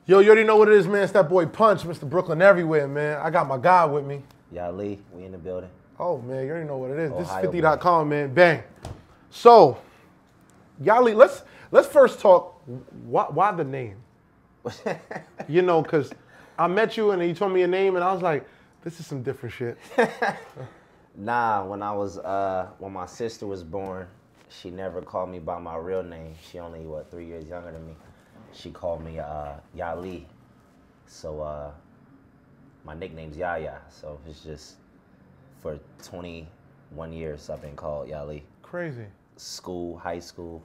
Yo, you already know what it is, man. It's that boy Punch, Mr. Brooklyn everywhere, man. I got my guy with me. Yalee, we in the building. Oh, man, you already know what it is. Ohio, this is 50.com, man. Bang. So, Yalee, let's first talk, why the name? You know, because I met you and you told me your name, and I was like, this is some different shit. Nah, when my sister was born, she never called me by my real name. She only, 3 years younger than me. She called me Yalee. So my nickname's Yaya. So it's just, for 21 years I've been called Yalee. Crazy. School, high school,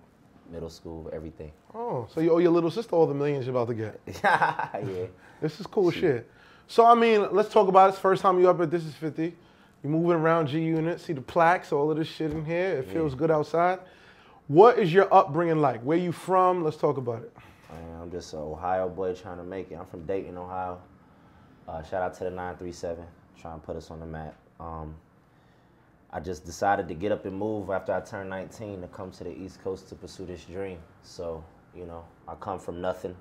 middle school, everything. Oh, so you owe your little sister all the millions you're about to get. Yeah. This is cool shit. So, I mean, let's talk about it. First time you up at This Is 50. You're moving around G Unit, see the plaques, all of this shit in here. It feels good outside. What is your upbringing like? Where you from? Let's talk about it. I'm just an Ohio boy trying to make it. I'm from Dayton, Ohio. Shout out to the 937, trying to put us on the map. I just decided to get up and move after I turned 19 to come to the East Coast to pursue this dream. So, you know, I come from nothing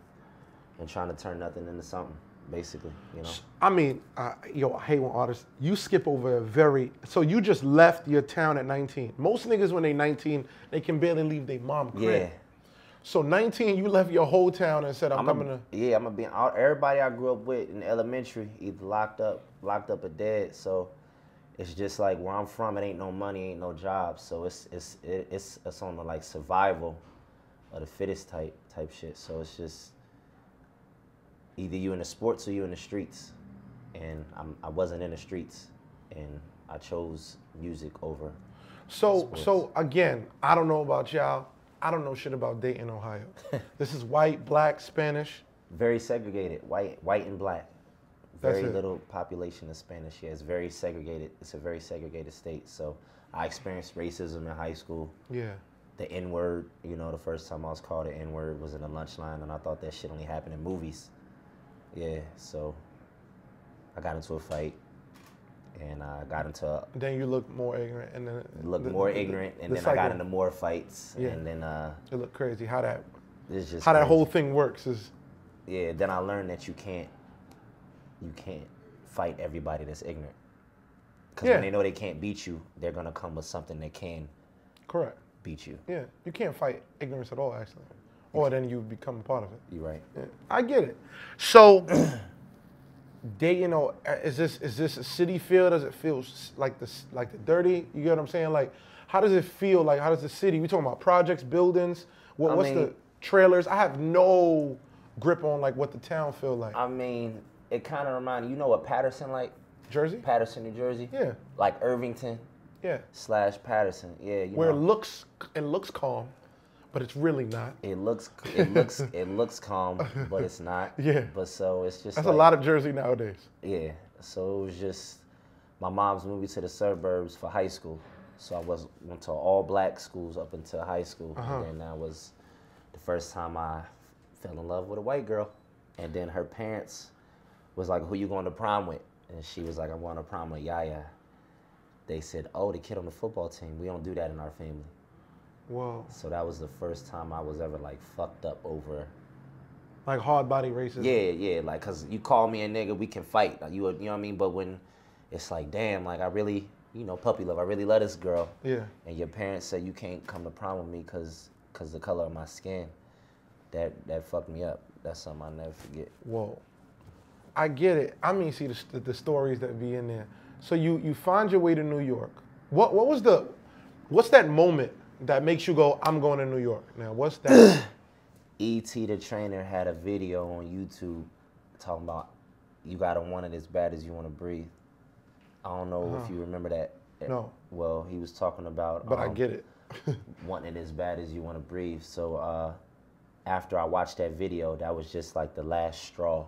and trying to turn nothing into something, basically, you know. I mean, I hate when artists, you skip over so you just left your town at 19. Most niggas when they 19, they can barely leave their mom crib. Yeah. So 19, you left your whole town and said, I'm coming to... Yeah, I'm going to be... Everybody I grew up with in elementary either locked up or dead. So it's just like where I'm from, it ain't no money, ain't no job. So it's on the like survival of the fittest type shit. So it's just either you in the sports or you in the streets. And I wasn't in the streets, and I chose music over sports. So again, I don't know about y'all. I don't know shit about Dayton, Ohio. This is white, black, Spanish. Very segregated, white and black. Very little population of Spanish. Yeah, it's very segregated. It's a very segregated state. So I experienced racism in high school. Yeah. The N-word, you know, the first time I was called the N-word was in a lunch line, and I thought that shit only happened in movies. Yeah, so I got into a fight. And I got into... Then you looked more ignorant, and then... Then I got into more fights, yeah. And then... It looked crazy how that crazy. Whole thing works is... Yeah, then I learned that you can't fight everybody that's ignorant. Because when they know they can't beat you, they're going to come with something that can... Correct. ...beat you. Yeah, you can't fight ignorance at all, actually. Or then you become a part of it. You're right. Yeah. I get it. So... Dayton, is this a city feel? Does it feel like the dirty? You get what I'm saying? Like, how does it feel? Like, how does the city? We talking about projects, buildings. What's the trailers? I have no grip on like what the town feel like. I mean, it kind of reminds you know what Patterson like? Jersey? Patterson, New Jersey. Yeah. Like Irvington. Yeah. / Patterson. Yeah. Where it looks calm. But it's really not. It looks calm, but it's not. Yeah. But so it's just that's like, a lot of Jersey nowadays. Yeah. So it was just my mom's moved me to the suburbs for high school. So I went to all black schools up until high school. And then that was the first time I fell in love with a white girl. And then her parents was like, who you going to prom with? And she was like, I'm going to prom with Yaya. They said, oh, the kid on the football team. We don't do that in our family. Whoa. So that was the first time I was ever like fucked up over. Like hard body racism. Yeah, like cause you call me a nigga, we can fight. Like, you know what I mean? But when it's like, damn, like I really, puppy love. I really love this girl. Yeah. And your parents say you can't come to prom with me cause the color of my skin. That fucked me up. That's something I'll never forget. Whoa. I get it. I mean, see the stories that be in there. So you find your way to New York. What's that moment that makes you go, I'm going to New York? Now, what's that? E.T. the Trainer had a video on YouTube talking about you gotta want it as bad as you want to breathe. I don't know if you remember that. No. Well, he was talking about... But I get it. wanting it as bad as you want to breathe. So after I watched that video, that was just like the last straw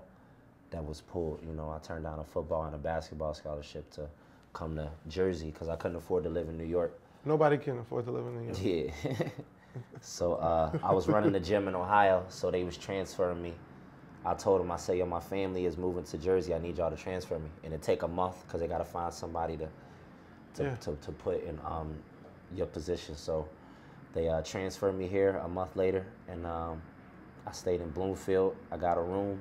that was pulled. I turned down a football and a basketball scholarship to come to Jersey because I couldn't afford to live in New York. Nobody can afford to live in New York. Yeah. So I was running the gym in Ohio, so they was transferring me. I told them, I said, yo, my family is moving to Jersey. I need y'all to transfer me. And it take a month because they got to find somebody to put in your position. So they transferred me here a month later, and I stayed in Bloomfield. I got a room.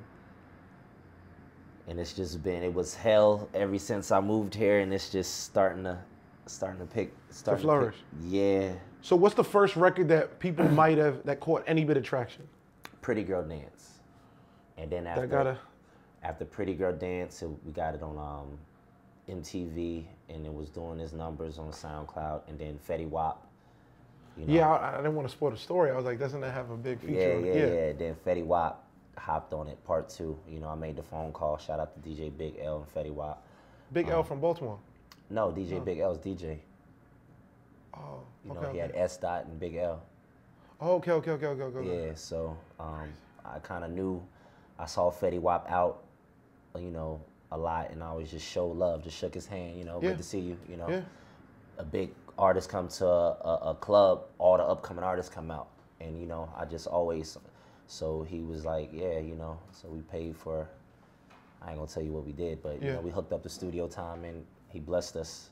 and it's just been, it was hell ever since I moved here, and it's just starting to flourish. Yeah. So what's the first record that people might have that caught any bit of traction? Pretty Girl Dance. And then after Pretty Girl Dance, we got it on MTV, and it was doing its numbers on SoundCloud, and then Fetty Wap. You know? Yeah, I didn't want to spoil the story. I was like, doesn't that have a big feature on it? Yeah. Then Fetty Wap hopped on it, part 2. You know, I made the phone call. Shout out to DJ Big L and Fetty Wap. Big L from Baltimore? No, DJ Big L's DJ. Oh, you know, he had S. Dot and Big L. Oh, okay. Yeah, so I kind of knew, I saw Fetty Wap out, you know, a lot, and I always just showed love, just shook his hand, you know, good to see you, you know. Yeah. A big artist come to a club, all the upcoming artists come out, and, you know, I just always, so he was like, yeah, you know, so we paid for, I ain't gonna tell you what we did, but, you know, we hooked up the studio time, and he blessed us.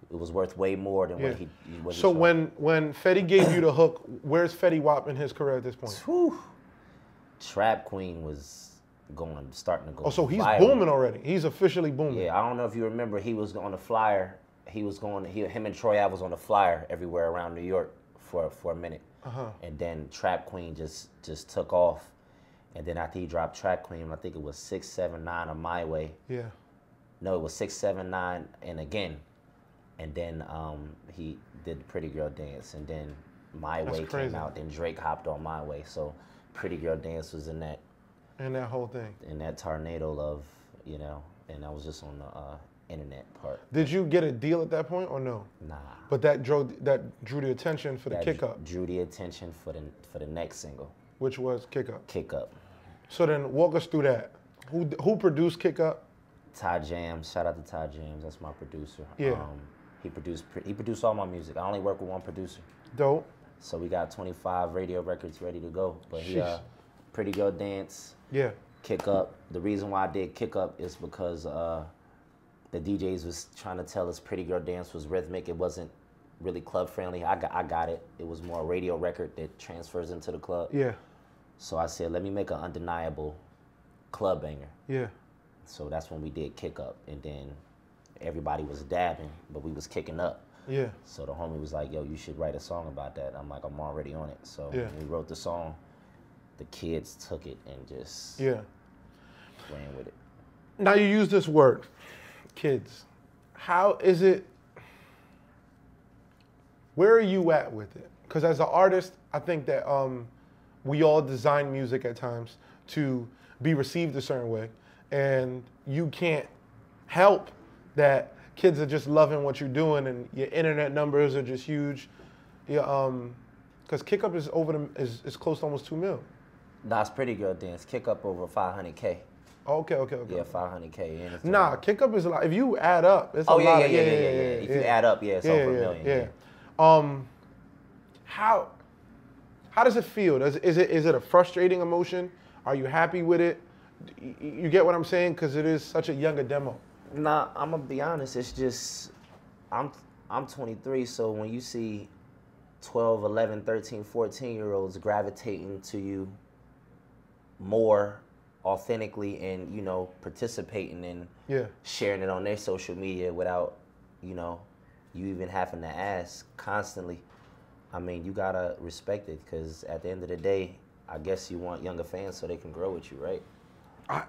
It was worth way more than what he So when Fetty gave you the hook, where's Fetty Wap in his career at this point? Whew. Trap Queen was starting to go. Oh, so he's viral. booming already. He's officially booming. Yeah, I don't know if you remember, he was on the flyer. Him and Troy Ave was on the flyer everywhere around New York for a minute. And then Trap Queen just took off. And then after he dropped Trap Queen, I think it was 679 on My Way. Yeah. No, it was 679 and again. And then he did Pretty Girl Dance, and then My Way came out. Then Drake hopped on My Way. So Pretty Girl Dance was in that. And that whole thing. In that tornado of, you know, and I was just on the internet part. Did you get a deal at that point or no? Nah. But that drew the attention for the Kick Up. Drew the attention for the next single. Which was Kick Up. Kick Up. So then walk us through that. Who produced Kick Up? Ty Jams. Shout out to Ty Jams. That's my producer. Yeah. He produced all my music. I only work with one producer. Dope. So we got 25 radio records ready to go. But he Pretty Girl Dance. Yeah. Kick Up. The reason why I did Kick Up is because the DJs was trying to tell us Pretty Girl Dance was rhythmic. It wasn't really club friendly. I got it. It was more a radio record that transfers into the club. Yeah. So I said, let me make an undeniable club banger. Yeah. So that's when we did Kick Up, and then everybody was dabbing, but we was kicking up. Yeah. So the homie was like, yo, you should write a song about that. I'm like, I'm already on it. So we wrote the song. The kids took it and just ran with it. Now you use this word, kids. How is it, where are you at with it? Because as an artist, I think that we all design music at times to be received a certain way. And you can't help that kids are just loving what you're doing, and your internet numbers are just huge. Because Kick Up is is close to almost 2 mil. That's Pretty Girl Dance. Kick Up over 500K. Okay. Yeah, 500K. Nah, Kick Up is a lot. If you add up, it's a lot. Yeah. If you add up, it's over $1 million. Yeah. How does it feel? Is it a frustrating emotion? Are you happy with it? You get what I'm saying? Because it is such a younger demo. Nah, I'm gonna be honest. It's just I'm 23, so when you see 12, 11, 13, 14-year-olds gravitating to you more authentically and, you know, participating and sharing it on their social media without, you know, you even having to ask constantly, I mean, you gotta respect it, because at the end of the day, I guess you want younger fans so they can grow with you, right?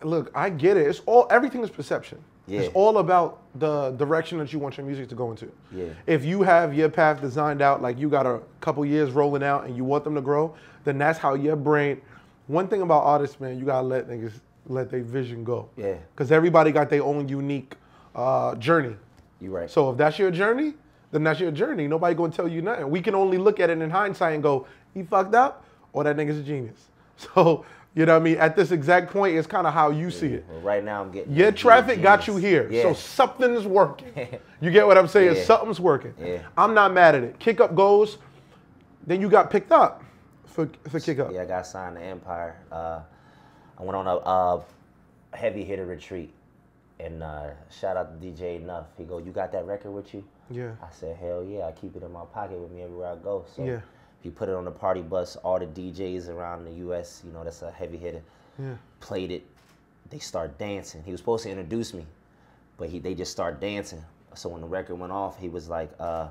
Look, I get it. Everything is perception. Yeah. It's all about the direction that you want your music to go into. Yeah. If you have your path designed out, like you got a couple years rolling out and you want them to grow, then that's how your brain. One thing about artists, man, you gotta let niggas let their vision go. Yeah. Because everybody got their own unique journey. You're right. So if that's your journey, then that's your journey. Nobody gonna tell you nothing. We can only look at it in hindsight and go, he fucked up, or that nigga's a genius. So, you know what I mean? At this exact point, it's kind of how you see it. Well, right now, I'm getting... Your traffic got you here, so something's working. You get what I'm saying? Yeah. Something's working. Yeah. I'm not mad at it. Kick Up goes, then you got picked up for Kick Up. Yeah, I got signed to Empire. I went on a heavy hitter retreat, and shout out to DJ Enough. He go, you got that record with you? Yeah. I said, hell yeah, I keep it in my pocket with me everywhere I go. So yeah. If you put it on the party bus, all the DJs around the U.S., you know, that's a heavy hitter, played it. they start dancing. He was supposed to introduce me, but they just start dancing. So when the record went off, he was like, I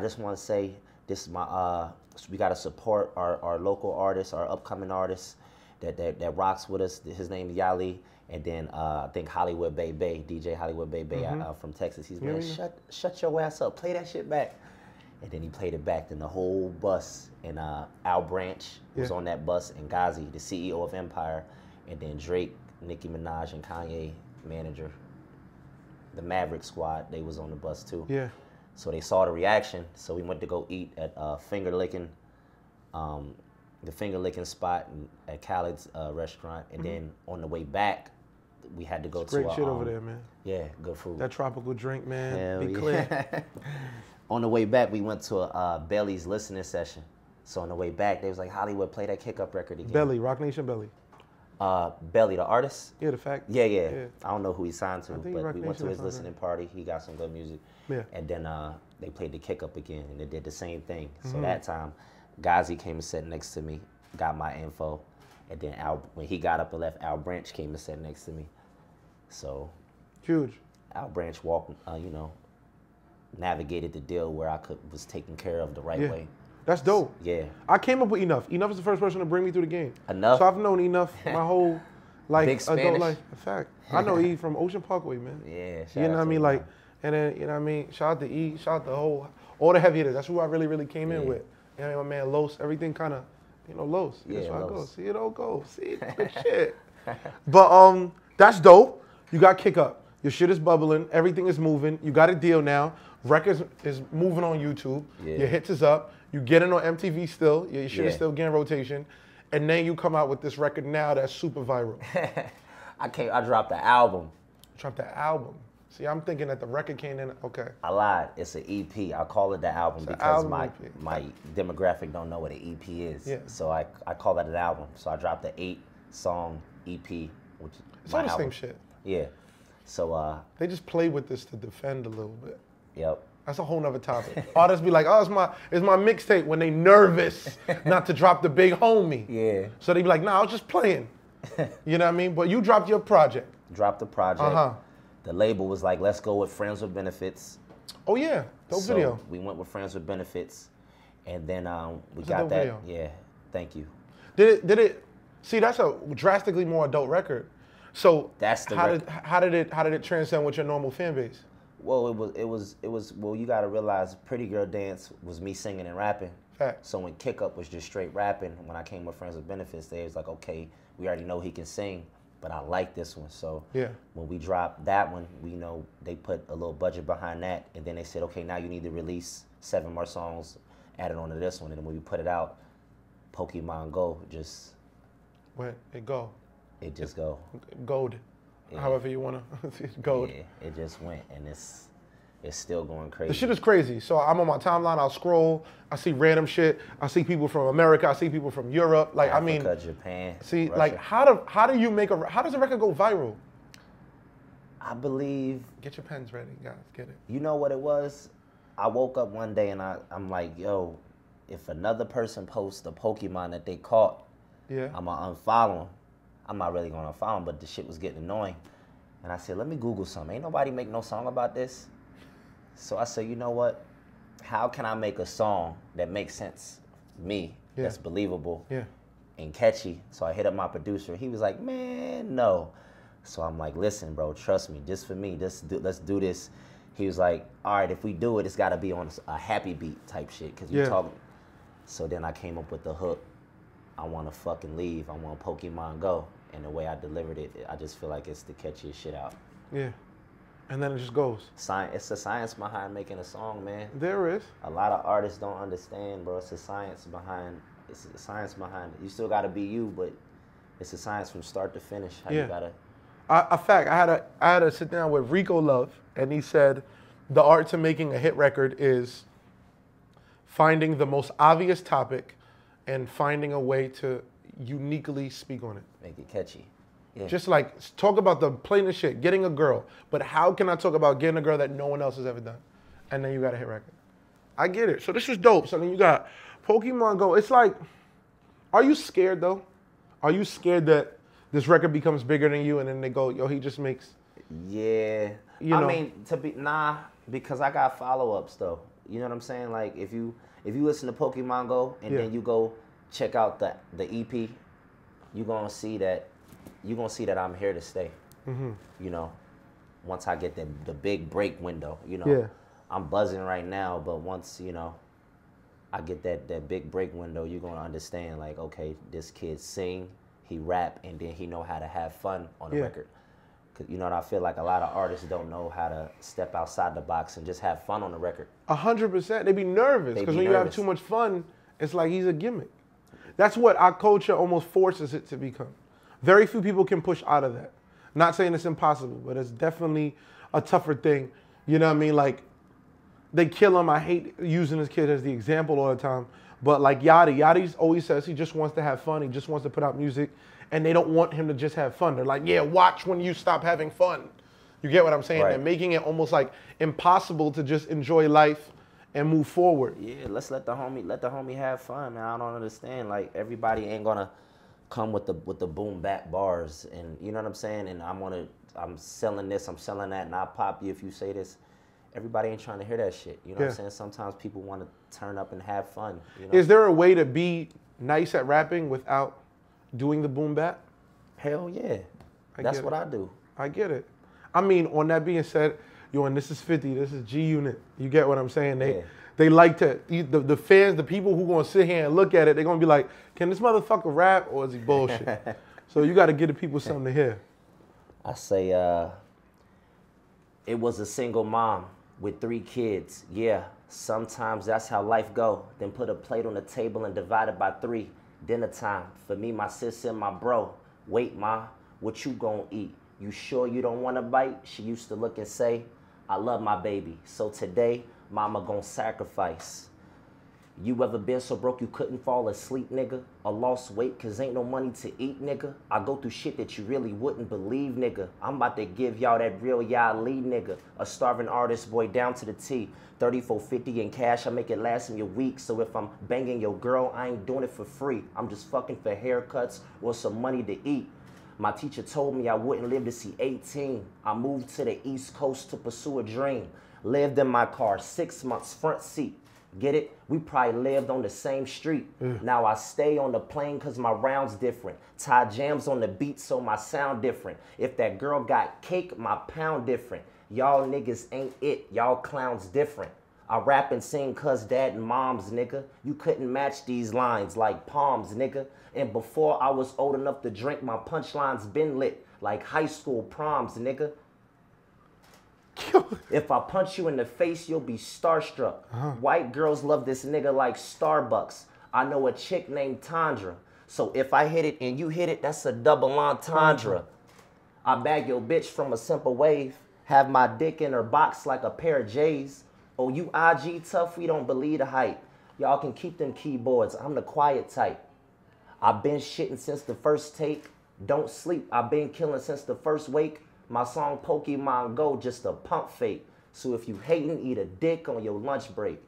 just want to say, this is my, we got to support our local artists, our upcoming artists that rocks with us. His name is Yalee. And then I think Hollywood Bay, DJ Hollywood Bay from Texas. He's like, shut your ass up, play that shit back. And then he played it back. Then the whole bus, and Al Branch was on that bus, and Ghazi, the CEO of Empire, and then Drake, Nicki Minaj, and Kanye, manager. The Maverick Squad, they was on the bus too. Yeah. So they saw the reaction. So we went to go eat at Finger Licking, the Finger Licking spot at Khaled's restaurant. And then on the way back, we had to go to great shit over there, man. Yeah, good food. That tropical drink, man. Hell Be yeah. clear. On the way back, we went to a Belly's listening session. So on the way back, they was like, Hollywood, play that Kick Up record again. Belly, Rock Nation Belly. Belly, the artist? Yeah, the fact. Yeah. I don't know who he signed to, but Rock we went to Nation his listening party. He got some good music. Yeah. And then they played the Kick Up again, and they did the same thing. So that time, Ghazi came and sat next to me, got my info. And then when he got up and left, Al Branch came and sat next to me. So huge. Al Branch walked, navigated the deal where I was taken care of the right way. That's dope. Yeah. I came up with Enough. Enough is the first person to bring me through the game. Enough? So I've known Enough my whole Big adult Spanish? life. In fact, I know E from Ocean Parkway, man. Yeah. You know what I mean? Like, and then, you know what I mean? Shout out to E, shout out to all the heavy hitters. That's who I really, really came in with. You know what I mean? My man Los, everything kind of, Los. That's how it goes. See, it all goes. See, good shit. But that's dope. You got Kick Up. Your shit is bubbling. Everything is moving. You got a deal now. Records is moving on YouTube. Yeah. Your hits is up. You getting on MTV still. Your shit is still getting rotation. And then you come out with this record now that's super viral. I dropped the album. Dropped the album. See, I'm thinking that the record came in. Okay. I lied. It's an EP. I call it the album because my demographic don't know what an EP is. Yeah. So I call that an album. So I dropped the 8-song EP, which It's all the same shit. Yeah. So they just play with this to defend a little bit. Yep. That's a whole nother topic. Artists be like, oh, it's my mixtape when they nervous not to drop the big homie. Yeah. So they be like, nah, I was just playing. You know what I mean? But you dropped your project. Dropped the project. The label was like, let's go with Friends with Benefits. Oh yeah, dope video. We went with Friends with Benefits, and then we It's a got dope that. video. Yeah, thank you. Did it? See, that's a drastically more adult record. So That's the how did it transcend with your normal fan base? Well, it was. Well, you gotta realize, Pretty Girl Dance was me singing and rapping. Fact. So when Kick Up was just straight rapping, when I came with Friends with Benefits, they was like, okay, we already know he can sing, but I like this one. So when we dropped that one, we know they put a little budget behind that, and then they said, okay, now you need to release 7 more songs added on to this one, and then when we put it out, Pokemon Go just Where it go? It just go. Gold. Yeah. However you wanna gold. Yeah, it just went, and it's still going crazy. The shit is crazy. So I'm on my timeline, I'll scroll, I see random shit. I see people from America, I see people from Europe. Like Africa, Japan. See, Russia. like how do you make how does a record go viral? I believe. Get your pens ready, guys. Get it. You know what it was? I woke up one day and I'm like, yo, if another person posts a Pokemon that they caught, I'm gonna unfollow him. I'm not really gonna unfollow him, but the shit was getting annoying. And I said, let me Google something. Ain't nobody make no song about this. So I said, you know what? How can I make a song that makes sense, that's believable and catchy? So I hit up my producer. He was like, man, no. So I'm like, listen, bro, trust me, just for me, let's do this. He was like, all right, if we do it, it's got to be on a happy beat type shit, because you talking. So then I came up with the hook. I want to fucking leave. I want Pokemon Go. And the way I delivered it, I just feel like it's the catchiest shit out. Yeah. And then it just goes. It's the science behind making a song, man. There is. A lot of artists don't understand, bro. It's the science behind it. You still got to be you, but it's a science from start to finish. How you got to... In fact, I had to sit down with Rico Love, and he said the art to making a hit record is finding the most obvious topic and finding a way to uniquely speak on it. Make it catchy. Yeah. Just like talk about the plainest shit, getting a girl, but how can I talk about getting a girl that no one else has ever done? And then you got a hit record. I get it. So this is dope. So then you got Pokemon Go. It's like, are you scared though? Are you scared that this record becomes bigger than you, and then they go, yo, he just makes. Yeah. You know? I mean, because I got follow-ups though. You know what I'm saying? Like if you listen to Pokemon Go and then you go check out the EP, you're gonna see that I'm here to stay. You know, once I get the big break window, you know. I'm buzzing right now, but once, you know, I get that big break window, you're gonna understand like, okay, this kid sing, he rap, and then he know how to have fun on the record. Cause you know what I feel like a lot of artists don't know how to step outside the box and just have fun on the record. 100%. They be nervous because when you have too much fun, it's like he's a gimmick. That's what our culture almost forces it to become. Very few people can push out of that. Not saying it's impossible, but it's definitely a tougher thing. You know what I mean? Like, they kill him. I hate using this kid as the example all the time. But like Yaddie always says he just wants to have fun. He just wants to put out music. And they don't want him to just have fun. They're like, yeah, watch when you stop having fun. You get what I'm saying? They're making it almost like impossible to just enjoy life and move forward. Yeah, let's let the homie have fun, man. I don't understand. Like, everybody ain't gonna come with the boom bap bars, and you know what I'm saying? And I'm selling this, I'm selling that, and I'll pop you if you say this. Everybody ain't trying to hear that shit. You know what I'm saying? Sometimes people want to turn up and have fun. You know? Is there a way to be nice at rapping without doing the boom bap? Hell yeah. That's what I do. I get it. I mean, on that being said, yo, and this is 50, this is G Unit. You get what I'm saying? They like to, the fans, the people who gonna sit here and look at it, they're gonna be like, can this motherfucker rap or is he bullshit? So you gotta give the people something to hear. I say, it was a single mom with 3 kids. Yeah, sometimes that's how life go. Then put a plate on the table and divide it by 3. Dinner time for me, my sis, and my bro. Wait, ma, what you gonna eat? You sure you don't want to bite? She used to look and say, I love my baby. So today, mama gonna sacrifice. You ever been so broke you couldn't fall asleep, nigga? Or lost weight cause ain't no money to eat, nigga? I go through shit that you really wouldn't believe, nigga. I'm about to give y'all that real Yalee, nigga. A starving artist, boy, down to the T. 34.50 in cash, I make it last in your week. So if I'm banging your girl, I ain't doing it for free. I'm just fucking for haircuts or some money to eat. My teacher told me I wouldn't live to see 18. I moved to the East Coast to pursue a dream. Lived in my car, 6 months, front seat. Get it? We probably lived on the same street. Now I stay on the plane cause my round's different. Tie jams on the beat so my sound different. If that girl got cake, my pound different. Y'all niggas ain't it, y'all clowns different. I rap and sing cause dad and moms, nigga. You couldn't match these lines like palms, nigga. And before I was old enough to drink, my punchlines been lit like high school proms, nigga. If I punch you in the face, you'll be starstruck. White girls love this nigga like Starbucks. I know a chick named Tundra. So if I hit it and you hit it, that's a double entendre. I bag your bitch from a simple wave. Have my dick in her box like a pair of J's. Oh, you IG tough, we don't believe the hype. Y'all can keep them keyboards, I'm the quiet type. I've been shitting since the first take. Don't sleep, I've been killing since the first wake. My song Pokemon Go just a pump fake. So if you hating, eat a dick on your lunch break.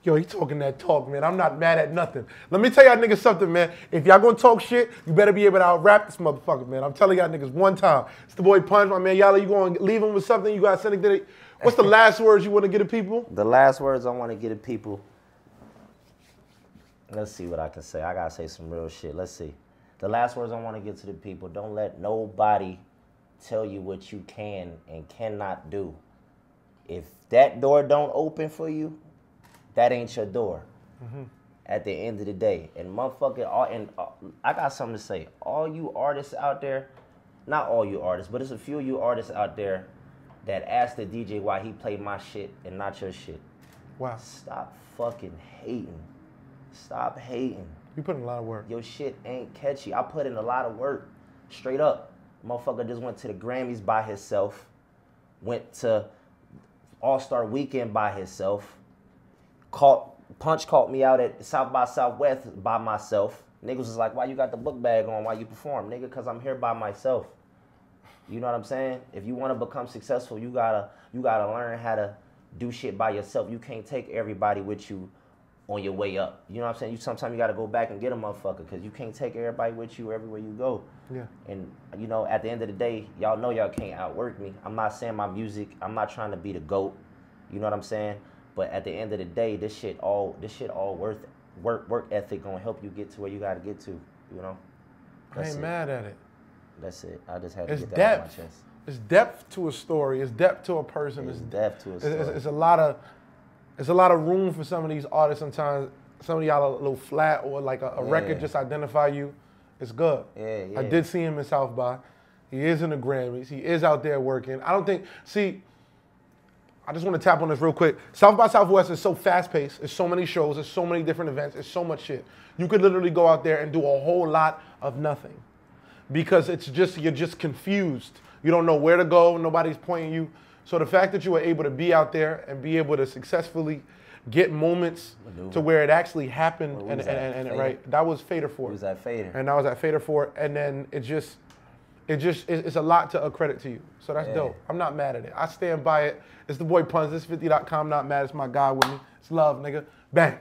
Yo, he talking that talk, man. I'm not mad at nothing. Let me tell y'all niggas something, man. If y'all gonna talk shit, you better be able to out-rap this motherfucker, man. I'm telling y'all niggas one time. It's the boy Punch, my man. Yalee, you gonna leave him with something? You got something to... What's the last words you want to get to people? The last words I want to get to people... Let's see what I can say. I gotta say some real shit. Let's see. The last words I want to get to the people, don't let nobody tell you what you can and cannot do. If that door don't open for you, that ain't your door. At the end of the day. And motherfucker, I got something to say. All you artists out there, not all you artists, but there's a few of you artists out there that ask the DJ why he played my shit and not your shit. Wow. Stop fucking hating. Stop hating. You put in a lot of work. Your shit ain't catchy. I put in a lot of work. Straight up. Motherfucker just went to the Grammys by himself. Went to All-Star Weekend by himself. Punch caught me out at South by Southwest by myself. Niggas was like, why you got the book bag on? Why you perform? Nigga, because I'm here by myself. You know what I'm saying? If you want to become successful, you gotta learn how to do shit by yourself. You can't take everybody with you on your way up. You know what I'm saying? Sometimes you got to go back and get a motherfucker because you can't take everybody with you everywhere you go. Yeah. And, you know, at the end of the day, y'all know y'all can't outwork me. I'm not saying my music, I'm not trying to be the GOAT. You know what I'm saying? But at the end of the day, this shit all worth work ethic gonna help you get to where you got to get to, you know? I ain't mad at it. That's it. I just had to It's get that depth. off my chest. It's depth to a story. It's depth to a person. It's depth to a story. It's a lot of room for some of these artists. Sometimes some of y'all are a little flat, or like a record just identify you. It's good. Yeah. I did see him in South by. He is in the Grammys. He is out there working. I don't think. See, I just want to tap on this real quick. South by Southwest is so fast paced. There's so many shows. There's so many different events. There's so much shit. You could literally go out there and do a whole lot of nothing, because you're just confused. You don't know where to go. Nobody's pointing you. So the fact that you were able to be out there and be able to successfully get moments to where it actually happened, right, that was Fader for it. It was at Fader. And I was at Fader for it, and then it's a lot to accredit to you. So that's dope. I'm not mad at it. I stand by it. It's the boy Puns. This 50.com. Not mad. It's my guy with me. It's love, nigga. Bang.